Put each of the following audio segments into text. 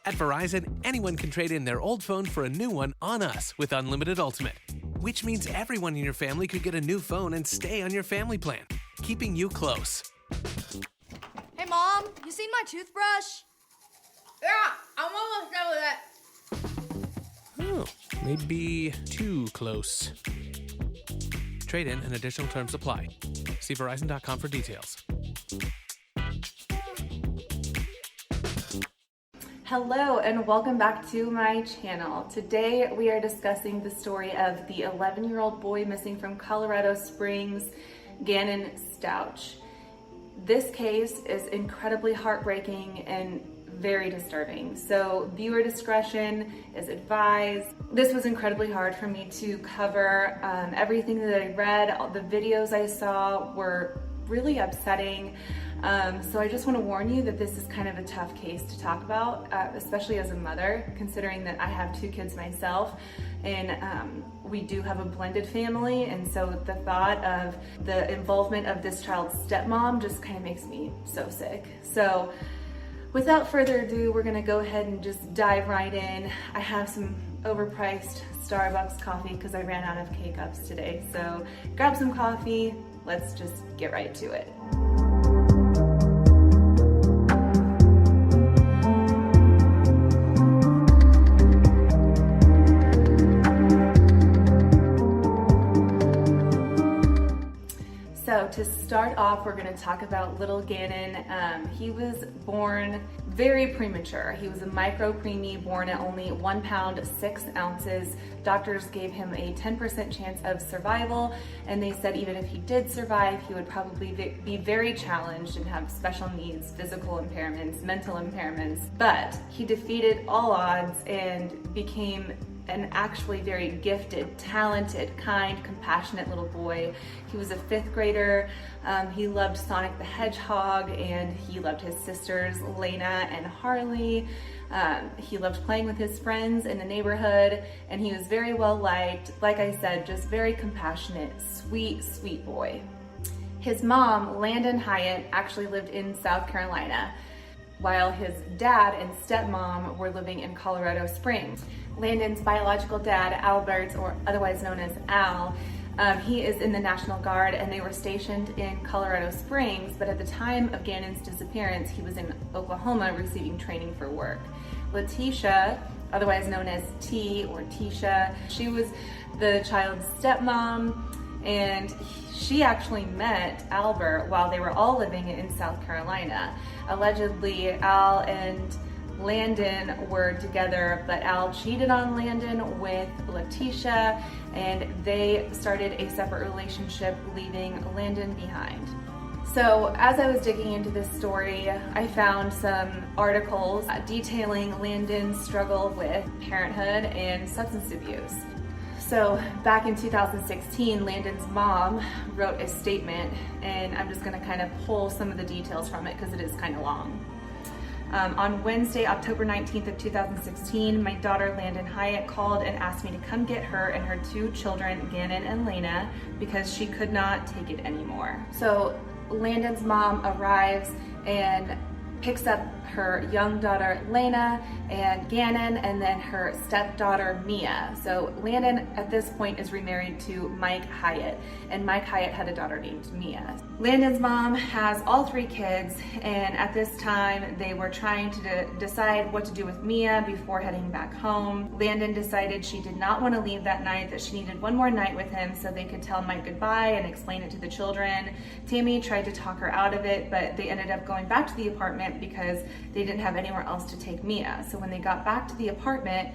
At Verizon, anyone can trade in their old phone for a new one on us with Unlimited Ultimate, which means everyone in your family could get a new phone and stay on your family plan, keeping you close. Hey, Mom, you seen my toothbrush? Yeah, I'm almost done with it. Oh, maybe too close. Trade in and additional terms apply. See Verizon.com for details. Hello and welcome back to my channel. Today we are discussing the story of the 11-year-old boy missing from Colorado Springs, Gannon Stauch. This case is incredibly heartbreaking and very disturbing, so viewer discretion is advised. This was incredibly hard for me to cover. Everything that I read, all the videos I saw were really upsetting. So I just want to warn you that this is kind of a tough case to talk about, especially as a mother, considering that I have 2 kids myself, and we do have a blended family, and so the thought of the involvement of this child's stepmom just kind of makes me so sick. So without further ado, we're gonna go ahead and just dive right in. I have some overpriced Starbucks coffee because I ran out of K-Cups today. So grab some coffee, let's just get right to it. So to start off, we're going to talk about little Gannon. He was born very premature. He was a micro preemie born at only 1 pound 6 ounces. Doctors gave him a 10% chance of survival, and they said even if he did survive, he would probably be very challenged and have special needs, physical impairments, mental impairments. But he defeated all odds and became an actually very gifted, talented, kind, compassionate little boy. He was a 5th grader. He loved Sonic the Hedgehog, and he loved his sisters, Lena and Harley. He loved playing with his friends in the neighborhood, and he was very well liked. Like I said, just very compassionate, sweet, sweet boy. His mom, Landon Hyatt, actually lived in South Carolina, while his dad and stepmom were living in Colorado Springs. Landon's biological dad, Albert, or otherwise known as Al, he is in the National Guard, and they were stationed in Colorado Springs, but at the time of Gannon's disappearance, he was in Oklahoma receiving training for work. Letecia, otherwise known as T or Tisha, she was the child's stepmom, and she actually met Albert while they were all living in South Carolina. Allegedly, Al and Landon were together, but Al cheated on Landon with Letecia, and they started a separate relationship, leaving Landon behind. So as I was digging into this story, I found some articles detailing Landon's struggle with parenthood and substance abuse. So back in 2016, Landon's mom wrote a statement, and I'm just gonna kind of pull some of the details from it because it is kind of long. On Wednesday, October 19th of 2016, my daughter Landon Hyatt called and asked me to come get her and her 2 children, Gannon and Lena, because she could not take it anymore. So Landon's mom arrives and picks up her young daughter Lena and Gannon, and then her stepdaughter Mia. So Landon at this point is remarried to Mike Hyatt, and Mike Hyatt had a daughter named Mia. Landon's mom has all 3 kids, and at this time they were trying to decide what to do with Mia before heading back home. Landon decided she did not want to leave that night, that she needed one more night with him so they could tell Mike goodbye and explain it to the children. Tammy tried to talk her out of it, but they ended up going back to the apartment because they didn't have anywhere else to take Mia. So when they got back to the apartment,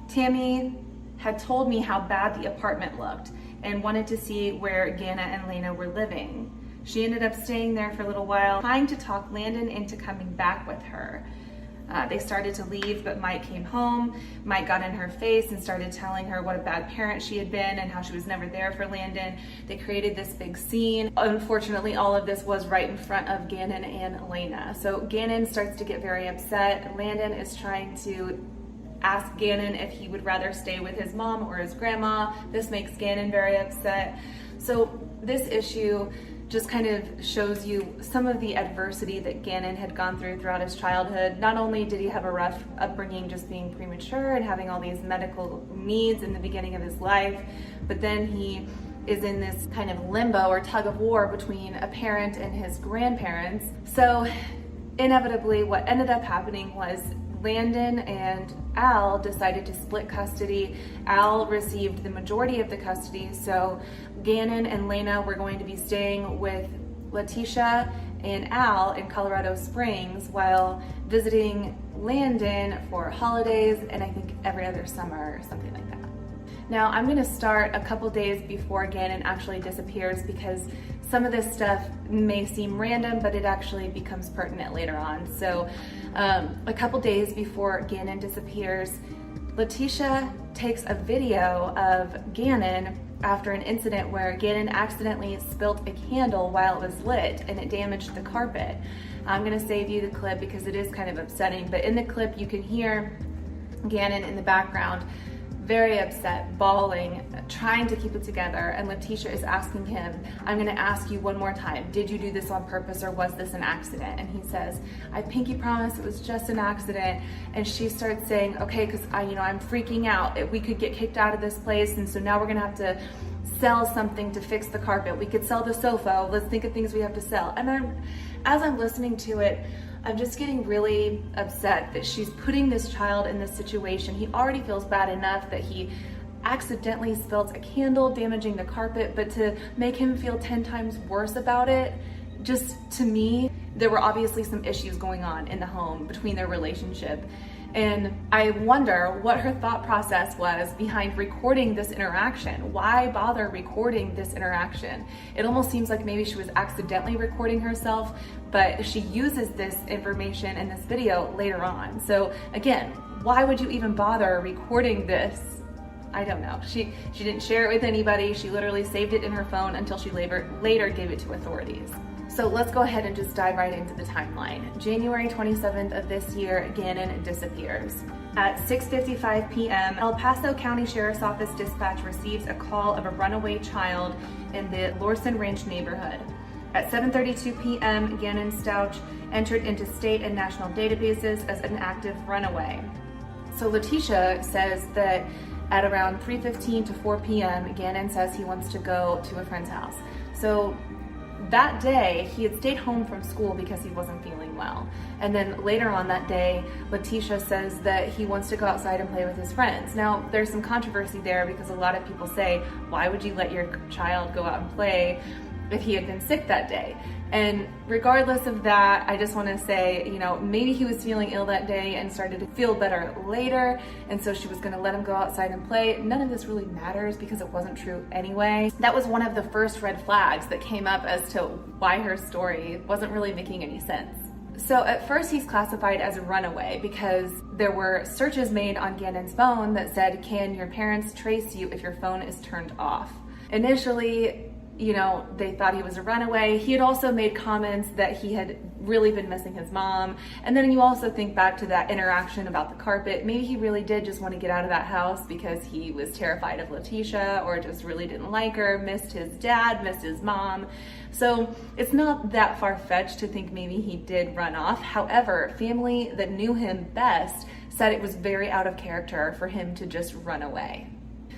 Tammy had told me how bad the apartment looked and wanted to see where Ganna and Lena were living. She ended up staying there for a little while, trying to talk Landon into coming back with her. They started to leave, but Mike came home. Mike got in her face and started telling her what a bad parent she had been and how she was never there for Landon. They created this big scene. Unfortunately, all of this was right in front of Gannon and Lena. So Gannon starts to get very upset. Landon is trying to ask Gannon if he would rather stay with his mom or his grandma. This makes Gannon very upset. So this issue just kind of shows you some of the adversity that Gannon had gone throughout his childhood. Not only did he have a rough upbringing just being premature and having all these medical needs in the beginning of his life, but then he is in this kind of limbo or tug of war between a parent and his grandparents. So inevitably what ended up happening was Landon and Al decided to split custody. Al received the majority of the custody, so Gannon and Lena were going to be staying with Letecia and Al in Colorado Springs while visiting Landon for holidays and I think every other summer or something like that. Now I'm going to start a couple days before Gannon actually disappears because some of this stuff may seem random, but it actually becomes pertinent later on. So a couple days before Gannon disappears, Letecia takes a video of Gannon after an incident where Gannon accidentally spilt a candle while it was lit and it damaged the carpet. I'm going to save you the clip because it is kind of upsetting, but in the clip you can hear Gannon in the background very upset, bawling, trying to keep it together, and Letecia is asking him, I'm gonna ask you one more time, did you do this on purpose or was this an accident? And he says, I pinky promise it was just an accident. And she starts saying, okay, because I'm freaking out. We could get kicked out of this place, and so now we're gonna have to sell something to fix the carpet. We could sell the sofa. Let's think of things we have to sell. And as I'm listening to it, I'm just getting really upset that she's putting this child in this situation. He already feels bad enough that he accidentally spilled a candle, damaging the carpet, but to make him feel 10 times worse about it, just to me, there were obviously some issues going on in the home between their relationship. And I wonder what her thought process was behind recording this interaction. Why bother recording this interaction? It almost seems like maybe she was accidentally recording herself, but she uses this information in this video later on. So again, why would you even bother recording this? I don't know. She didn't share it with anybody. She literally saved it in her phone until she later gave it to authorities. So let's go ahead and just dive right into the timeline. January 27th of this year, Gannon disappears. At 6:55 p.m., El Paso County Sheriff's Office dispatch receives a call of a runaway child in the Lorson Ranch neighborhood. At 7:32 p.m., Gannon Stauch entered into state and national databases as an active runaway. So Letecia says that at around 3:15 to 4 p.m., Gannon says he wants to go to a friend's house. So that day, he had stayed home from school because he wasn't feeling well. And then later on that day, Letecia says that he wants to go outside and play with his friends. Now, there's some controversy there because a lot of people say, why would you let your child go out and play if he had been sick that day? And regardless of that, I just want to say, maybe he was feeling ill that day and started to feel better later, and so she was going to let him go outside and play. None of this really matters because it wasn't true anyway. That was one of the first red flags that came up as to why her story wasn't really making any sense. So at first he's classified as a runaway because there were searches made on Gannon's phone that said, can your parents trace you if your phone is turned off? Initially, they thought he was a runaway. He had also made comments that he had really been missing his mom. And then you also think back to that interaction about the carpet. Maybe he really did just want to get out of that house because he was terrified of Letecia or just really didn't like her, missed his dad, missed his mom. So it's not that far-fetched to think maybe he did run off. However, family that knew him best said it was very out of character for him to just run away.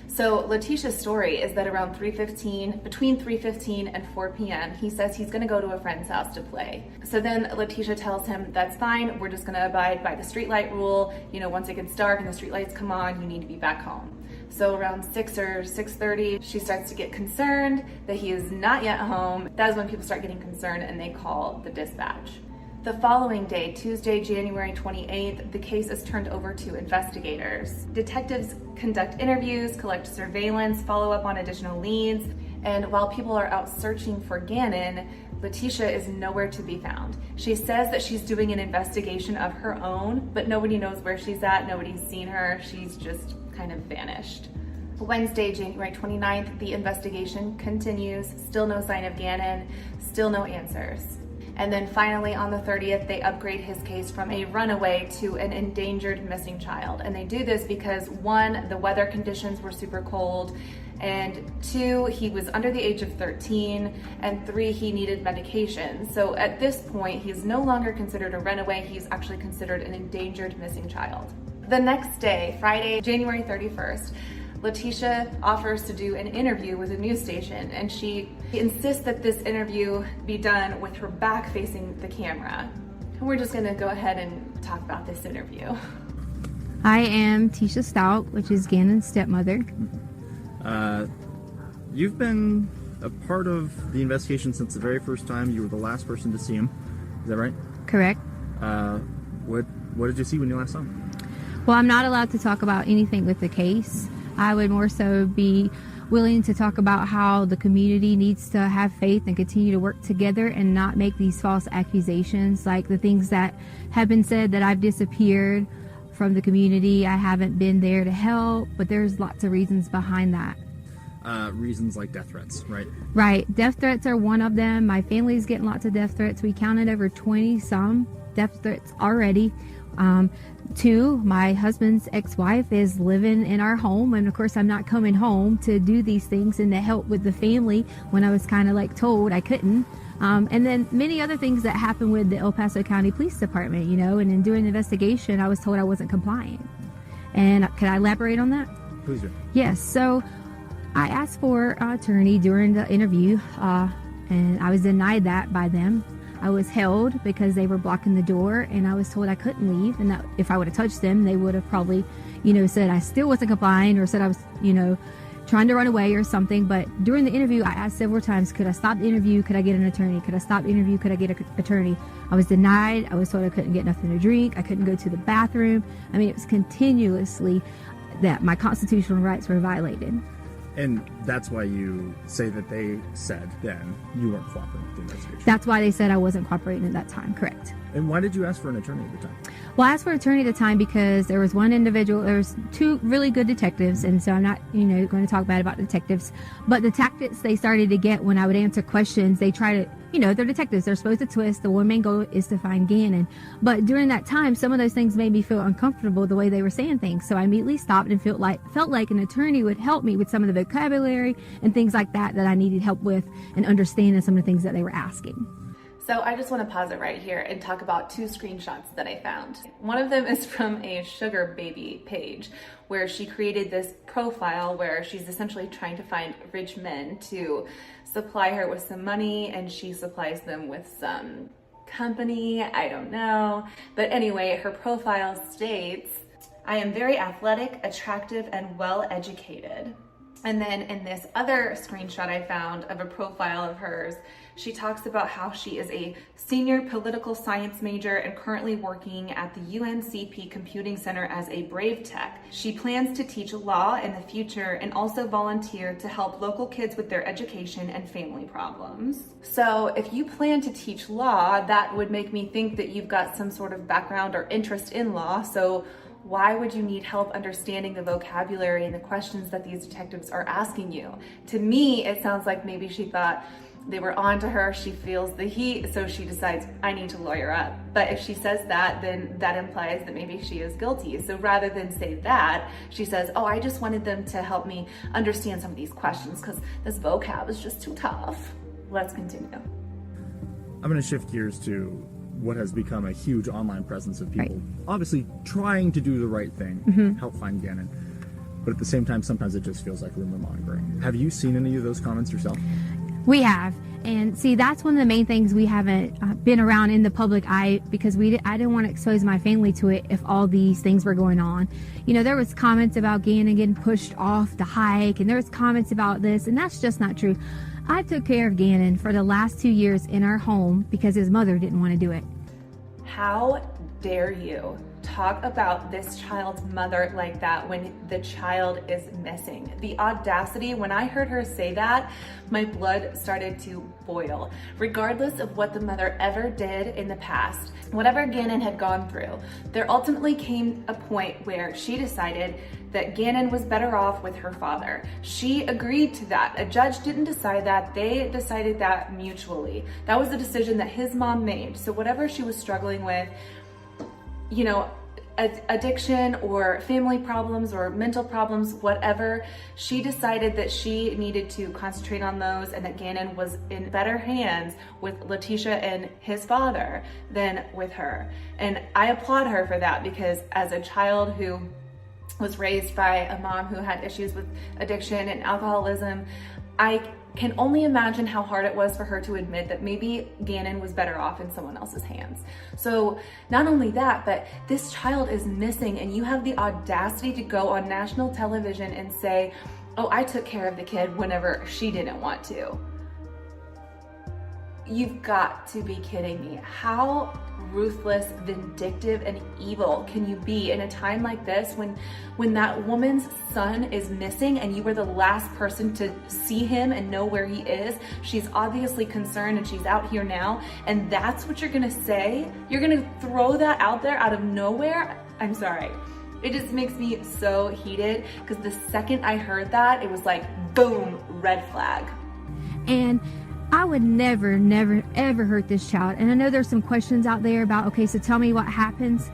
So Letecia's story is that around between 3:15 and 4 p.m., he says he's gonna go to a friend's house to play. So then Letecia tells him, that's fine, we're just gonna abide by the streetlight rule. Once it gets dark and the streetlights come on, you need to be back home. So around 6 or 6:30, she starts to get concerned that he is not yet home. That's when people start getting concerned and they call the dispatch. The following day, Tuesday, January 28th, the case is turned over to investigators. Detectives conduct interviews, collect surveillance, follow up on additional leads, and while people are out searching for Gannon, Letecia is nowhere to be found. She says that she's doing an investigation of her own, but nobody knows where she's at, nobody's seen her, she's just kind of vanished. Wednesday, January 29th, the investigation continues, still no sign of Gannon, still no answers. And then finally on the 30th, they upgrade his case from a runaway to an endangered missing child. And they do this because one, the weather conditions were super cold and 2, he was under the age of 13, and 3, he needed medication. So at this point, he's no longer considered a runaway, he's actually considered an endangered missing child. The next day, Friday, January 31st, Letecia offers to do an interview with a news station, and she insists that this interview be done with her back facing the camera. And we're just gonna go ahead and talk about this interview. I am Tisha Stauch, which is Gannon's stepmother. You've been a part of the investigation since the very first time. You were the last person to see him. Is that right? Correct. What did you see when you last saw him? Well, I'm not allowed to talk about anything with the case. I would more so be willing to talk about how the community needs to have faith and continue to work together and not make these false accusations, like the things that have been said that I've disappeared from the community. I haven't been there to help, but there's lots of reasons behind that. Reasons like death threats, right? Right. Death threats are one of them. My family's getting lots of death threats. We counted over 20 some death threats already. 2, my husband's ex-wife is living in our home, and of course I'm not coming home to do these things and to help with the family when I was kind of like told I couldn't. And then many other things that happened with the El Paso County Police Department, and in doing the investigation I was told I wasn't compliant. And can I elaborate on that? Please do. Yes. So I asked for an attorney during the interview, and I was denied that by them. I was held because they were blocking the door, and I was told I couldn't leave, and that if I would have touched them, they would have probably, said I still wasn't complying, or said I was, trying to run away or something. But during the interview, I asked several times, could I stop the interview? Could I get an attorney? Could I stop the interview? Could I get an attorney? I was denied. I was told I couldn't get nothing to drink. I couldn't go to the bathroom. I mean, it was continuously that my constitutional rights were violated. And that's why you say that they said then you weren't cooperating with the investigation. That's why they said I wasn't cooperating at that time, correct. And why did you ask for an attorney at the time? Well, I asked for an attorney at the time because there was one individual, there was 2 really good detectives, and so I'm not, going to talk bad about detectives, but the tactics they started to get when I would answer questions, they try to, they're detectives, they're supposed to twist, the one main goal is to find Gannon. But during that time, some of those things made me feel uncomfortable the way they were saying things, so I immediately stopped and felt like an attorney would help me with some of the vocabulary and things like that I needed help with, and understanding some of the things that they were asking. So I just want to pause it right here and talk about 2 screenshots that I found. One of them is from a sugar baby page where she created this profile where she's essentially trying to find rich men to supply her with some money, and she supplies them with some company, I don't know. But anyway, her profile states, I am very athletic, attractive, and well educated. And then in this other screenshot I found of a profile of hers, she talks about how she is a senior political science major and currently working at the UNCP Computing Center as a Brave Tech. She plans to teach law in the future and also volunteer to help local kids with their education and family problems. So if you plan to teach law, that would make me think that you've got some sort of background or interest in law. So why would you need help understanding the vocabulary and the questions that these detectives are asking you? To me, it sounds like maybe she thought they were on to her, she feels the heat, so she decides, I need to lawyer up. But if she says that, then that implies that maybe she is guilty. So rather than say that, she says, oh, I just wanted them to help me understand some of these questions because this vocab is just too tough. Let's continue. I'm going to shift gears to what has become a huge online presence of people obviously trying to do the right thing, help find Gannon. But at the same time, sometimes it just feels like rumor mongering. Have you seen any of those comments yourself? We have. And see, that's one of the main things we haven't been around in the public eye because I didn't want to expose my family to it if all these things were going on. There was comments about Gannon getting pushed off the hike, and there was comments about this, and that's just not true. I took care of Gannon for the last 2 years in our home because his mother didn't want to do it. How dare you talk about this child's mother like that when the child is missing? The audacity, when I heard her say that, my blood started to boil. Regardless of what the mother ever did in the past, whatever Gannon had gone through, there ultimately came a point where she decided that Gannon was better off with her father. She agreed to that. A judge didn't decide that. They decided that mutually. That was a decision that his mom made. So whatever she was struggling with, addiction or family problems or mental problems, whatever. She decided that she needed to concentrate on those and that Gannon was in better hands with Letecia and his father than with her. And I applaud her for that, because as a child who was raised by a mom who had issues with addiction and alcoholism, I can only imagine how hard it was for her to admit that maybe Gannon was better off in someone else's hands. So not only that, but this child is missing, and you have the audacity to go on national television and say, oh, I took care of the kid whenever she didn't want to. You've got to be kidding me. How ruthless, vindictive, and evil can you be in a time like this when that woman's son is missing and you were the last person to see him and know where he is? She's obviously concerned and she's out here now, and that's what you're gonna say? You're gonna throw that out there out of nowhere? I'm sorry. It just makes me so heated, because the second I heard that, it was like, boom, red flag. And I would never, ever hurt this child. And I know there's some questions out there about, okay, so tell me what happens.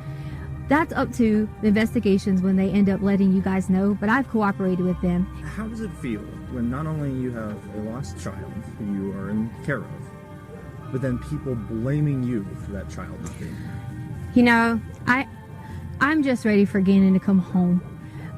That's up to the investigations when they end up letting you guys know, but I've cooperated with them. How does it feel when not only you have a lost child who you are in care of, but then people blaming you for that child not being there? You know, I'm just ready for Gannon to come home.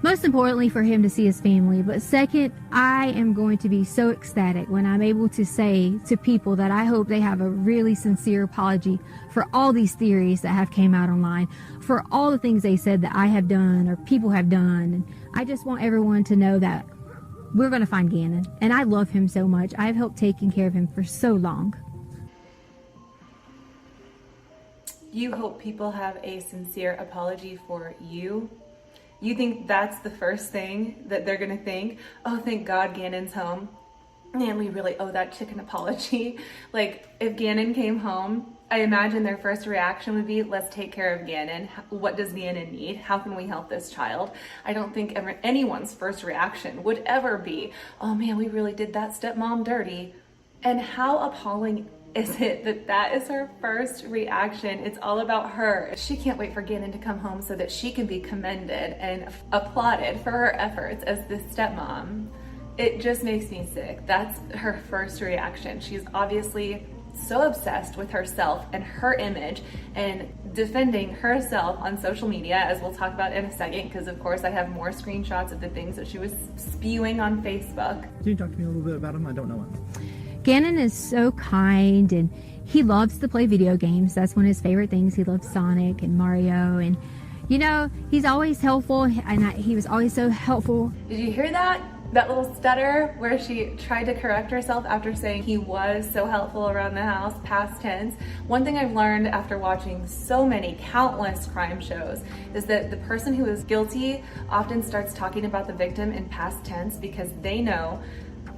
Most importantly, for him to see his family. But second, I am going to be so ecstatic when I'm able to say to people that I hope they have a really sincere apology for all these theories that have came out online, for all the things they said that I have done or people have done. And I just want everyone to know that we're going to find Gannon. And I love him so much. I've helped taking care of him for so long. You hope people have a sincere apology for you? You think that's the first thing that they're gonna think? Oh, thank God Gannon's home. Man, we really owe that chick an apology. Like, if Gannon came home, I imagine their first reaction would be, let's take care of Gannon. What does Gannon need? How can we help this child? I don't think anyone's first reaction would ever be, oh man, we really did that stepmom dirty. And how appalling is it that that is her first reaction? It's all about her. She can't wait for Gannon to come home so that she can be commended and applauded for her efforts as the stepmom. It just makes me sick. That's her first reaction. She's obviously so obsessed with herself and her image and defending herself on social media, as we'll talk about in a second, because of course I have more screenshots of the things that she was spewing on Facebook. Can you talk to me a little bit about him? I don't know him. Gannon is so kind, and he loves to play video games. That's one of his favorite things. He loves Sonic and Mario, and you know, he's always helpful, and he was always so helpful. Did you hear that? That little stutter where she tried to correct herself after saying he was so helpful around the house, past tense. One thing I've learned after watching so many countless crime shows is that the person who is guilty often starts talking about the victim in past tense, because they know,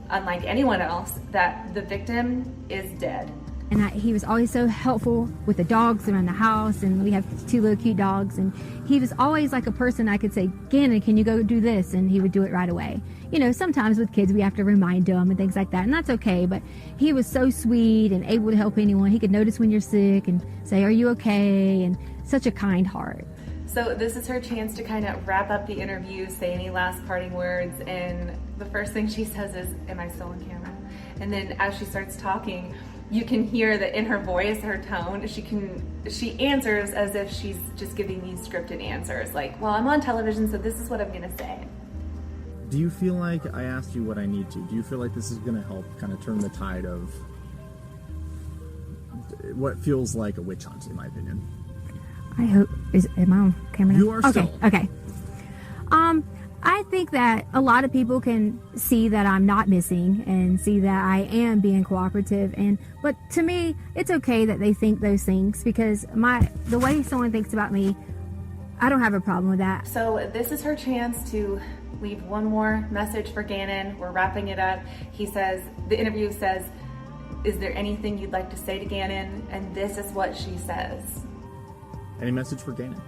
unlike anyone else, that the victim is dead. And he was always so helpful with the dogs around the house, and we have 2 little cute dogs, and he was always like a person I could say, Gannon, can you go do this? And he would do it right away. You know, sometimes with kids we have to remind them and things like that, and that's okay, but he was so sweet and able to help anyone. He could notice when you're sick and say, are you okay? And such a kind heart. So this is her chance to kind of wrap up the interview, say any last parting words, and the first thing she says is, am I still on camera? And then as she starts talking, you can hear that in her voice, her tone, she answers as if she's just giving these scripted answers, like, well, I'm on television, so this is what I'm gonna say. Do you feel like I asked you what I need to? Do you feel like this is gonna help kind of turn the tide of what feels like a witch hunt, in my opinion? I hope, am I on camera now? You are still. Okay. I think that a lot of people can see that I'm not missing and see that I am being cooperative, but to me, it's okay that they think those things, because the way someone thinks about me, I don't have a problem with that. So this is her chance to leave one more message for Gannon. We're wrapping it up. The interview says, is there anything you'd like to say to Gannon? And this is what she says. Any message for Gannon?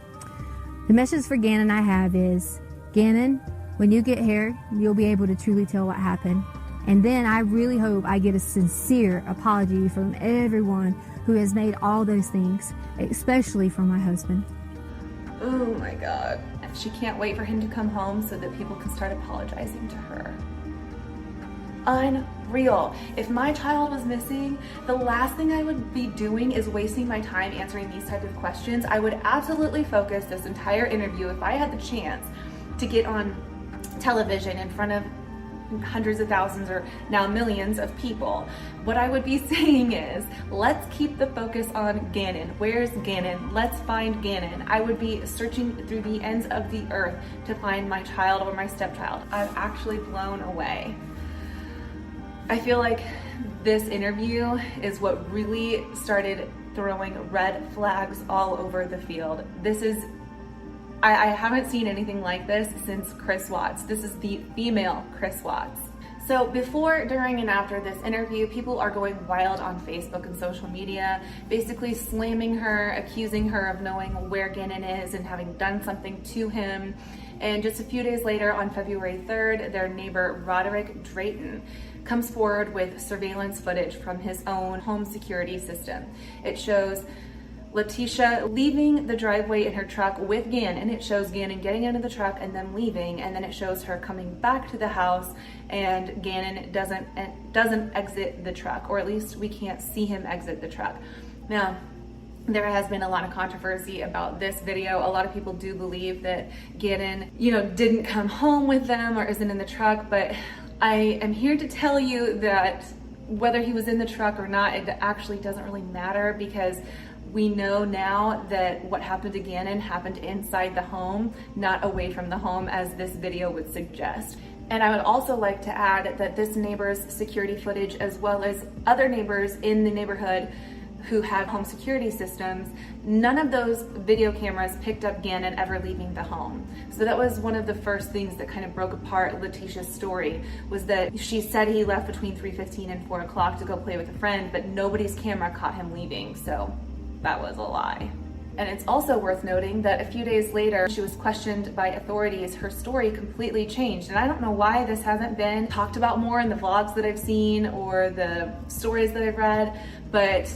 The message for Gannon I have is, Gannon, when you get here, you'll be able to truly tell what happened. And then I really hope I get a sincere apology from everyone who has made all those things, especially from my husband. Oh my God. She can't wait for him to come home so that people can start apologizing to her. Unreal. If my child was missing, the last thing I would be doing is wasting my time answering these types of questions. I would absolutely focus this entire interview, if I had the chance, to get on television in front of hundreds of thousands or now millions of people. What I would be saying is, let's keep the focus on Gannon. Where's Gannon? Let's find Gannon. I would be searching through the ends of the earth to find my child or my stepchild. I'm actually blown away. I feel like this interview is what really started throwing red flags all over the field. This is, I haven't seen anything like this since Chris Watts. This is the female Chris Watts. So before, during, and after this interview, people are going wild on Facebook and social media, basically slamming her, accusing her of knowing where Gannon is and having done something to him. And just a few days later, on February 3rd, their neighbor Roderick Drayton comes forward with surveillance footage from his own home security system. It shows Letecia leaving the driveway in her truck with Gannon. It shows Gannon getting into the truck and then leaving, and then it shows her coming back to the house, and Gannon doesn't exit the truck, or at least we can't see him exit the truck. Now, there has been a lot of controversy about this video. A lot of people do believe that Gannon, didn't come home with them or isn't in the truck, but I am here to tell you that whether he was in the truck or not, it actually doesn't really matter, because we know now that what happened to Gannon happened inside the home, not away from the home, as this video would suggest. And I would also like to add that this neighbor's security footage, as well as other neighbors in the neighborhood who have home security systems, none of those video cameras picked up Gannon ever leaving the home. So that was one of the first things that kind of broke apart Letecia's story, was that she said he left between 3:15 and 4 o'clock to go play with a friend, but nobody's camera caught him leaving. So that was a lie. And it's also worth noting that a few days later, she was questioned by authorities. Her story completely changed. And I don't know why this hasn't been talked about more in the vlogs that I've seen or the stories that I've read, but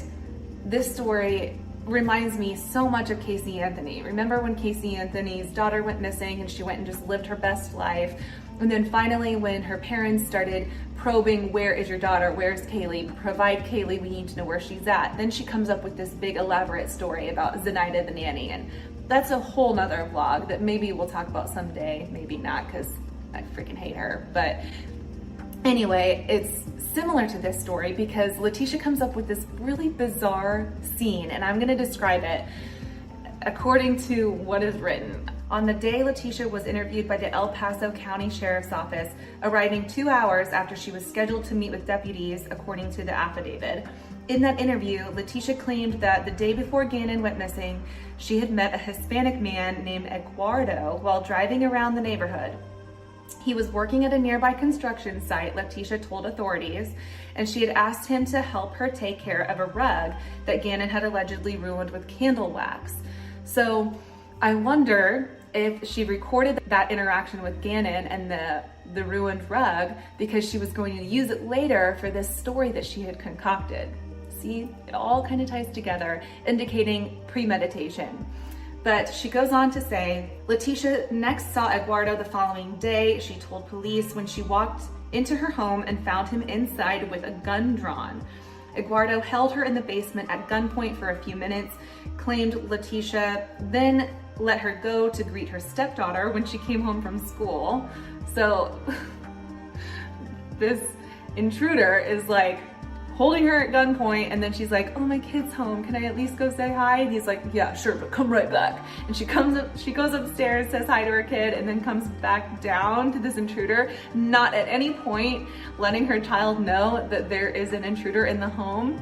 this story reminds me so much of Casey Anthony. Remember when Casey Anthony's daughter went missing and she went and just lived her best life? And then finally, when her parents started probing, where is your daughter? Where's Kaylee? Provide Kaylee, we need to know where she's at. Then she comes up with this big elaborate story about Zenaida the nanny. And that's a whole nother vlog that maybe we'll talk about someday, maybe not, because I freaking hate her. But anyway, it's similar to this story because Letecia comes up with this really bizarre scene, and I'm gonna describe it according to what is written. On the day Letecia was interviewed by the El Paso County Sheriff's Office, arriving 2 hours after she was scheduled to meet with deputies, according to the affidavit. In that interview, Letecia claimed that the day before Gannon went missing, she had met a Hispanic man named Eduardo while driving around the neighborhood. He was working at a nearby construction site, Letecia told authorities, and she had asked him to help her take care of a rug that Gannon had allegedly ruined with candle wax. So I wonder if she recorded that interaction with Gannon and the ruined rug because she was going to use it later for this story that she had concocted. See, it all kind of ties together, indicating premeditation. But she goes on to say, Letecia next saw Eduardo the following day. She told police when she walked into her home and found him inside with a gun drawn. Eduardo held her in the basement at gunpoint for a few minutes, claimed Letecia then let her go to greet her stepdaughter when she came home from school. So this intruder is like holding her at gunpoint, and then she's like, oh, my kid's home, can I at least go say hi? And he's like, yeah, sure, but come right back. And she goes upstairs, says hi to her kid, and then comes back down to this intruder, not at any point letting her child know that there is an intruder in the home.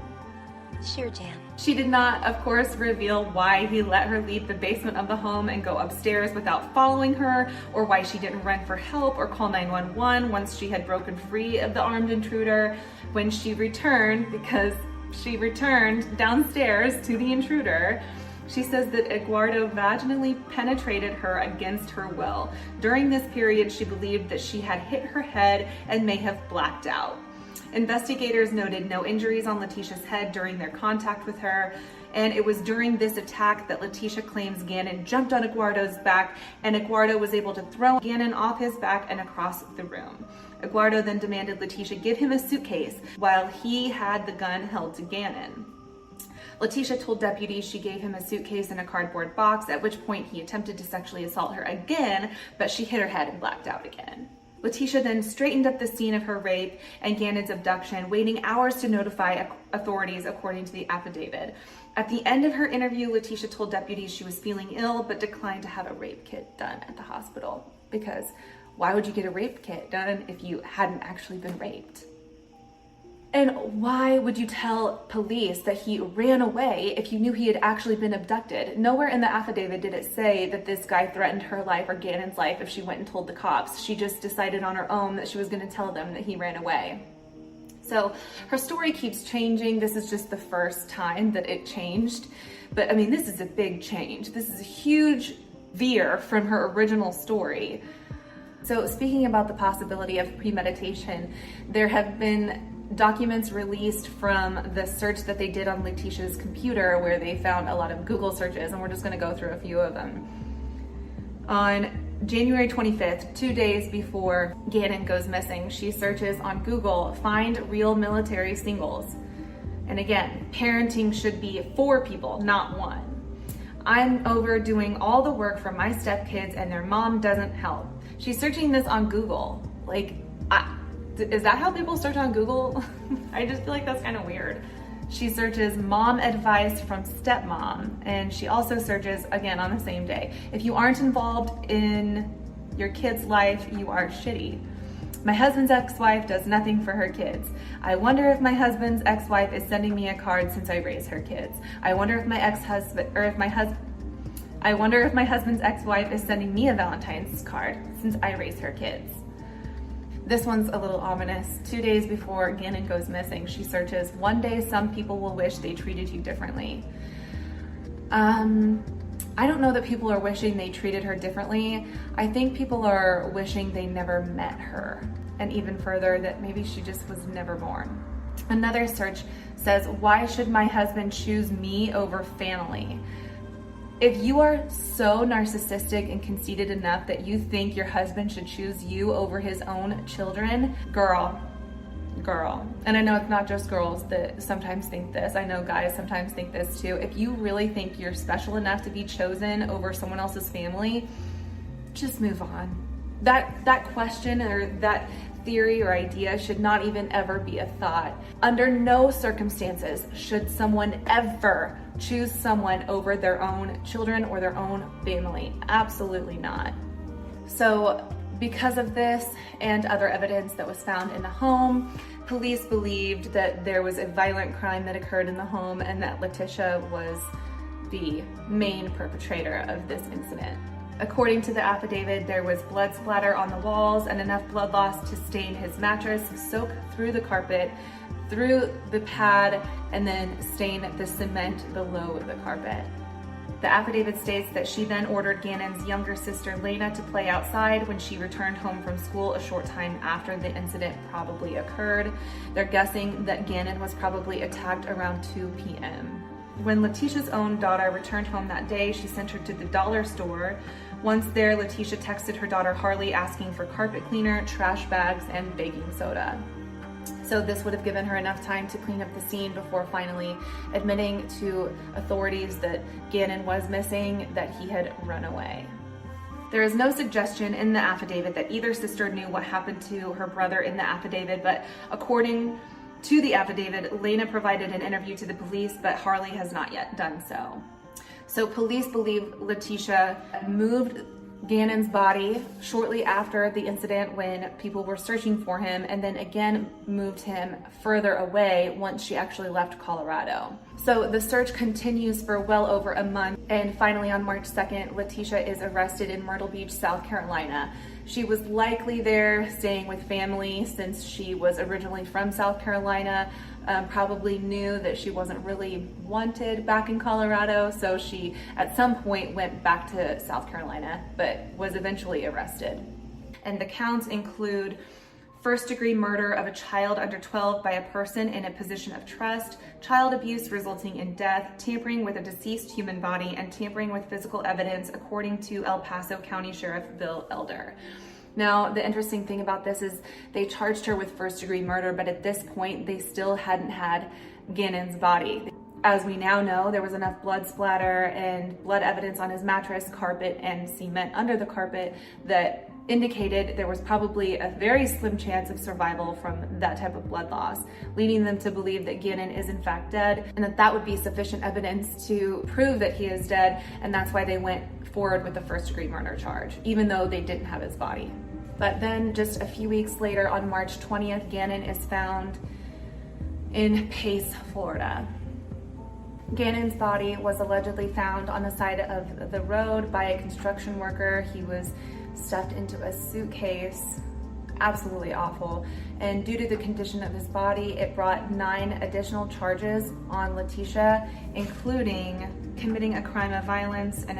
Sure, Jan. She did not, of course, reveal why he let her leave the basement of the home and go upstairs without following her, or why she didn't run for help or call 911 once she had broken free of the armed intruder. When she returned, because she returned downstairs to the intruder, she says that Eduardo vaginally penetrated her against her will. During this period, she believed that she had hit her head and may have blacked out. Investigators noted no injuries on Letecia's head during their contact with her. And it was during this attack that Letecia claims Gannon jumped on Eduardo's back, and Eduardo was able to throw Gannon off his back and across the room. Eduardo then demanded Letecia give him a suitcase while he had the gun held to Gannon. Letecia told deputies she gave him a suitcase and a cardboard box, at which point he attempted to sexually assault her again, but she hit her head and blacked out again. Letecia then straightened up the scene of her rape and Gannon's abduction, waiting hours to notify authorities, according to the affidavit. At the end of her interview, Letecia told deputies she was feeling ill, but declined to have a rape kit done at the hospital. Because why would you get a rape kit done if you hadn't actually been raped? And why would you tell police that he ran away if you knew he had actually been abducted? Nowhere in the affidavit did it say that this guy threatened her life or Gannon's life if she went and told the cops. She just decided on her own that she was going to tell them that he ran away. So her story keeps changing. This is just the first time that it changed. But I mean, this is a big change. This is a huge veer from her original story. So speaking about the possibility of premeditation, there have been documents released from the search that they did on Letecia's computer, where they found a lot of Google searches, and we're just going to go through a few of them. On January 25th, 2 days before Gannon goes missing, she searches on Google, find real military singles. And again, parenting should be 4 people, not 1. I'm over doing all the work for my stepkids and their mom doesn't help. She's searching this on Google. Like, is that how people search on Google? I just feel like that's kind of weird. She searches mom advice from stepmom, and she also searches, again, on the same day, if you aren't involved in your kid's life, you are shitty. My husband's ex-wife does nothing for her kids. I wonder if my husband's ex-wife is sending me a card since I raise her kids. I wonder if my husband's ex-wife is sending me a Valentine's card since I raise her kids. This one's a little ominous. 2 days before Gannon goes missing, she searches, one day some people will wish they treated you differently. I don't know that people are wishing they treated her differently. I think people are wishing they never met her. And even further, that maybe she just was never born. Another search says, why should my husband choose me over family? If you are so narcissistic and conceited enough that you think your husband should choose you over his own children, girl. And I know it's not just girls that sometimes think this. I know guys sometimes think this too. If you really think you're special enough to be chosen over someone else's family, just move on. That question or that theory or idea should not even ever be a thought. Under no circumstances should someone ever choose someone over their own children or their own family. Absolutely not. So because of this and other evidence that was found in the home, police believed that there was a violent crime that occurred in the home and that Letecia was the main perpetrator of this incident. According to the affidavit, there was blood splatter on the walls and enough blood loss to stain his mattress, soak through the carpet, through the pad, and then stain the cement below the carpet. The affidavit states that she then ordered Gannon's younger sister, Lena, to play outside when she returned home from school a short time after the incident probably occurred. They're guessing that Gannon was probably attacked around 2 p.m. When Letecia's own daughter returned home that day, she sent her to the dollar store. Once there, Letecia texted her daughter Harley asking for carpet cleaner, trash bags, and baking soda. So this would have given her enough time to clean up the scene before finally admitting to authorities that Gannon was missing, that he had run away. There is no suggestion in the affidavit that either sister knew what happened to her brother in the affidavit, but according to the affidavit, Lena provided an interview to the police, but Harley has not yet done so. So police believe Letecia moved Gannon's body shortly after the incident when people were searching for him, and then again moved him further away once she actually left Colorado. So the search continues for well over a month, and finally on March 2nd, Letecia is arrested in Myrtle Beach, South Carolina. She was likely there staying with family since she was originally from South Carolina, probably knew that she wasn't really wanted back in Colorado, so she at some point went back to South Carolina, but was eventually arrested. And the counts include first-degree murder of a child under 12 by a person in a position of trust, child abuse resulting in death, tampering with a deceased human body, and tampering with physical evidence, according to El Paso County Sheriff Bill Elder. Now, the interesting thing about this is they charged her with first-degree murder, but at this point, they still hadn't had Gannon's body. As we now know, there was enough blood splatter and blood evidence on his mattress, carpet, and cement under the carpet that indicated there was probably a very slim chance of survival from that type of blood loss, leading them to believe that Gannon is in fact dead, and that would be sufficient evidence to prove that he is dead, and that's why they went forward with the first-degree murder charge, even though they didn't have his body. But then just a few weeks later, on March 20th, Gannon is found in Pace, Florida. Gannon's body was allegedly found on the side of the road by a construction worker. He was stuffed into a suitcase. Absolutely awful. And due to the condition of his body, it brought 9 additional charges on Letecia, including committing a crime of violence, an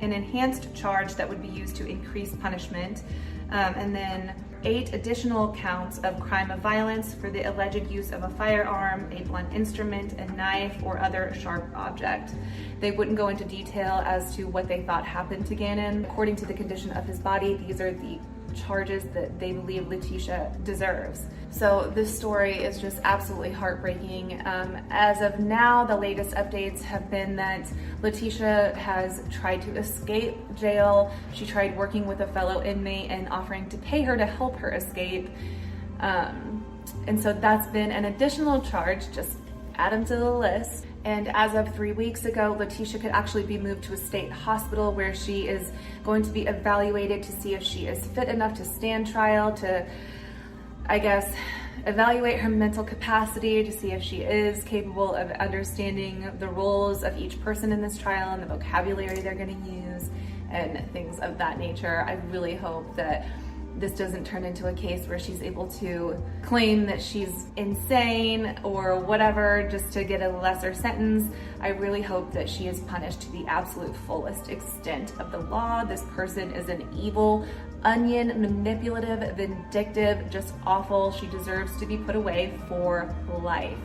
enhanced charge that would be used to increase punishment, and then 8 additional counts of crime of violence for the alleged use of a firearm, a blunt instrument, a knife, or other sharp object. They wouldn't go into detail as to what they thought happened to Gannon. According to the condition of his body, these are the charges that they believe Letecia deserves. So this story is just absolutely heartbreaking. As of now, the latest updates have been that Letecia has tried to escape jail. She tried working with a fellow inmate and offering to pay her to help her escape. And so that's been an additional charge, just add them to the list. And as of 3 weeks ago, Letecia could actually be moved to a state hospital where she is going to be evaluated to see if she is fit enough to stand trial, to, I guess, evaluate her mental capacity, to see if she is capable of understanding the roles of each person in this trial and the vocabulary they're going to use and things of that nature. I really hope that this doesn't turn into a case where she's able to claim that she's insane or whatever just to get a lesser sentence. I really hope that she is punished to the absolute fullest extent of the law. This person is an evil onion, manipulative, vindictive, just awful. She deserves to be put away for life.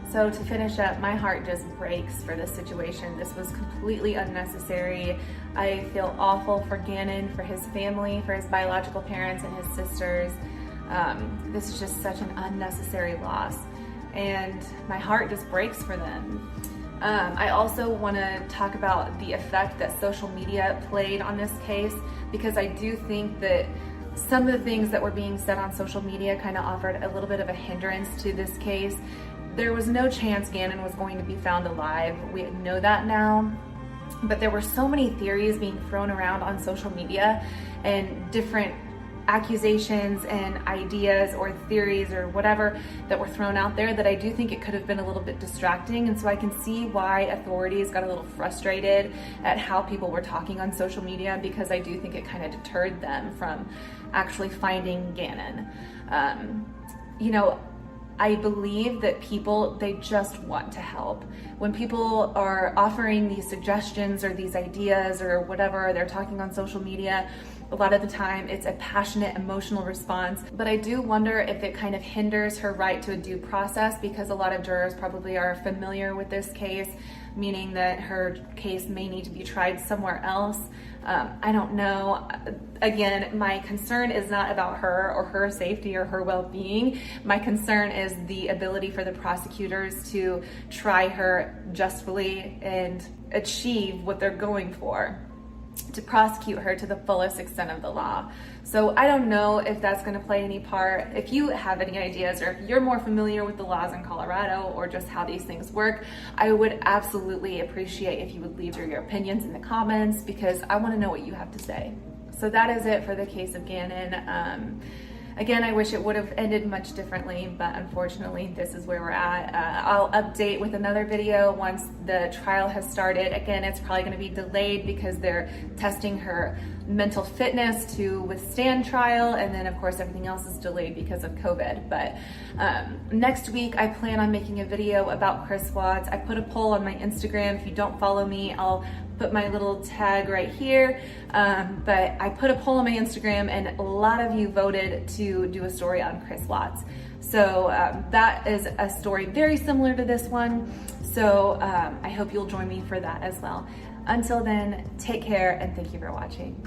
So to finish up, my heart just breaks for this situation. This was completely unnecessary. I feel awful for Gannon, for his family, for his biological parents and his sisters. This is just such an unnecessary loss, and my heart just breaks for them. I also want to talk about the effect that social media played on this case, because I do think that some of the things that were being said on social media kind of offered a little bit of a hindrance to this case. There was no chance Gannon was going to be found alive. We know that now. But there were so many theories being thrown around on social media and different accusations and ideas or theories or whatever that were thrown out there that I do think it could have been a little bit distracting. And so I can see why authorities got a little frustrated at how people were talking on social media, because I do think it kind of deterred them from actually finding Gannon. I believe that people, they just want to help. When people are offering these suggestions or these ideas or whatever, they're talking on social media, a lot of the time it's a passionate, emotional response. But I do wonder if it kind of hinders her right to a due process, because a lot of jurors probably are familiar with this case, meaning that her case may need to be tried somewhere else. I don't know. Again, my concern is not about her or her safety or her well-being. My concern is the ability for the prosecutors to try her justly and achieve what they're going for, to prosecute her to the fullest extent of the law. So I don't know if that's going to play any part. If you have any ideas, or if you're more familiar with the laws in Colorado or just how these things work, I would absolutely appreciate if you would leave your opinions in the comments, because I want to know what you have to say. So that is it for the case of Gannon. Again, I wish it would have ended much differently, but unfortunately, this is where we're at. I'll update with another video once The trial has started. Again, it's probably going to be delayed because they're testing her mental fitness to withstand trial, and then of course everything else is delayed because of COVID. But next week I plan on making a video about Chris Watts. I put a poll on my Instagram. If you don't follow me, I'll put my little tag right here. But I put a poll on my Instagram and a lot of you voted to do a story on Chris Watts. So that is a story very similar to this one. So I hope you'll join me for that as well. Until then, take care and thank you for watching.